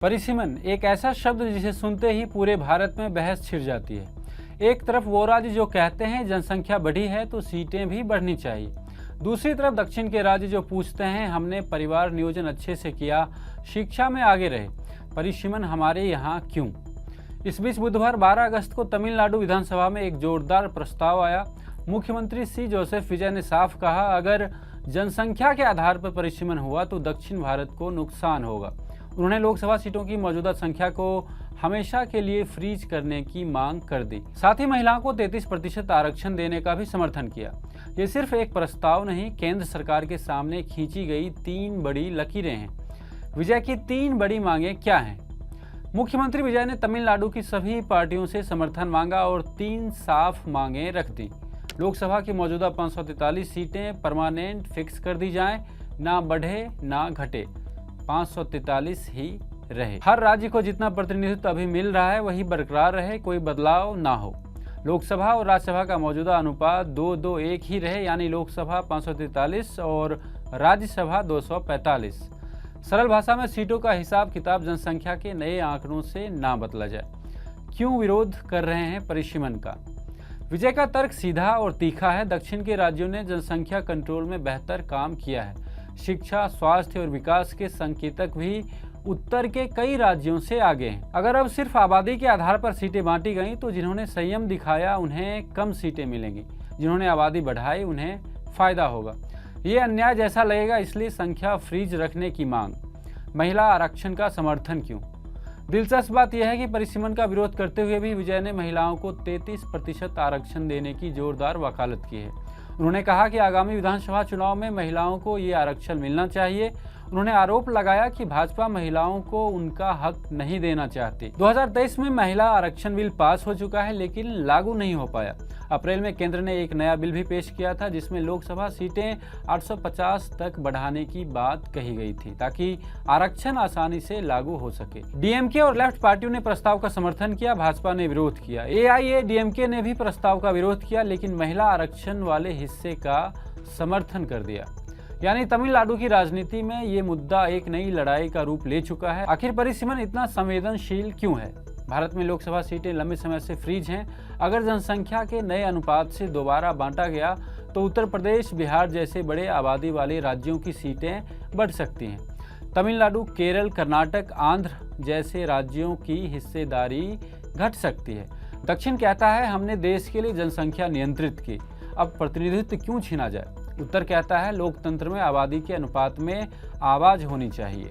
परिसीमन एक ऐसा शब्द जिसे सुनते ही पूरे भारत में बहस छिड़ जाती है। एक तरफ वो राज्य जो कहते हैं जनसंख्या बढ़ी है तो सीटें भी बढ़नी चाहिए, दूसरी तरफ दक्षिण के राज्य जो पूछते हैं हमने परिवार नियोजन अच्छे से किया, शिक्षा में आगे रहे, परिसीमन हमारे यहाँ क्यों। इस बीच बुधवार 12 अगस्त को तमिलनाडु विधानसभा में एक जोरदार प्रस्ताव आया। मुख्यमंत्री सी जोसेफ विजय ने साफ कहा, अगर जनसंख्या के आधार पर परिसीमन हुआ तो दक्षिण भारत को नुकसान होगा। उन्होंने लोकसभा सीटों की मौजूदा संख्या को हमेशा के लिए फ्रीज करने की मांग कर दी। साथ ही महिलाओं को 33% आरक्षण देने का भी समर्थन किया। ये सिर्फ एक प्रस्ताव नहीं, केंद्र सरकार के सामने खींची गई 3 बड़ी लकीरें हैं। विजय की 3 बड़ी मांगे क्या हैं? मुख्यमंत्री विजय ने तमिलनाडु की सभी पार्टियों से समर्थन मांगा और 3 साफ मांगे रख दी। लोकसभा की मौजूदा 543 सीटें परमानेंट फिक्स कर दी जाएं, ना बढ़े ना घटे, 543 ही रहे। हर राज्य को जितना प्रतिनिधित्व अभी मिल रहा है वही बरकरार रहे, कोई बदलाव ना हो। लोकसभा और राज्यसभा का मौजूदा अनुपात 2-2-1 ही रहे, यानी लोकसभा 543 और राज्यसभा 245। सरल भाषा में सीटों का हिसाब किताब जनसंख्या के नए आंकड़ों से ना बदला जाए। क्यों विरोध कर रहे हैं परिसीमन का? विजय का तर्क सीधा और तीखा है। दक्षिण के राज्यों ने जनसंख्या कंट्रोल में बेहतर काम किया है। शिक्षा, स्वास्थ्य और विकास के संकेतक भी उत्तर के कई राज्यों से आगे हैं। अगर अब सिर्फ आबादी के आधार पर सीटें बांटी गईं तो जिन्होंने संयम दिखाया उन्हें कम सीटें मिलेंगी, जिन्होंने आबादी बढ़ाई उन्हें फायदा होगा। ये अन्याय जैसा लगेगा, इसलिए संख्या फ्रीज रखने की मांग। महिला आरक्षण का समर्थन क्यों? दिलचस्प बात यह है कि परिसीमन का विरोध करते हुए भी विजय ने महिलाओं को 33% आरक्षण देने की जोरदार वकालत की है। उन्होंने कहा कि आगामी विधानसभा चुनाव में महिलाओं को ये आरक्षण मिलना चाहिए। उन्होंने आरोप लगाया कि भाजपा महिलाओं को उनका हक नहीं देना चाहती। 2023 में महिला आरक्षण बिल पास हो चुका है लेकिन लागू नहीं हो पाया। अप्रैल में केंद्र ने एक नया बिल भी पेश किया था जिसमें लोकसभा सीटें 850 तक बढ़ाने की बात कही गई थी ताकि आरक्षण आसानी से लागू हो सके। डीएमके और लेफ्ट पार्टियों ने प्रस्ताव का समर्थन किया, भाजपा ने विरोध किया। एआईएडीएमके ने भी प्रस्ताव का विरोध किया लेकिन महिला आरक्षण वाले हिस्से का समर्थन कर दिया। यानी तमिलनाडु की राजनीति में ये मुद्दा एक नई लड़ाई का रूप ले चुका है। आखिर परिसीमन इतना संवेदनशील क्यों है? भारत में लोकसभा सीटें लंबे समय से फ्रीज हैं। अगर जनसंख्या के नए अनुपात से दोबारा बांटा गया तो उत्तर प्रदेश, बिहार जैसे बड़े आबादी वाले राज्यों की सीटें बढ़ सकती हैं। तमिलनाडु, केरल, कर्नाटक, आंध्र जैसे राज्यों की हिस्सेदारी घट सकती है। दक्षिण कहता है हमने देश के लिए जनसंख्या नियंत्रित की, अब प्रतिनिधित्व क्यों छीना जाए? उत्तर कहता है लोकतंत्र में आबादी के अनुपात में आवाज होनी चाहिए।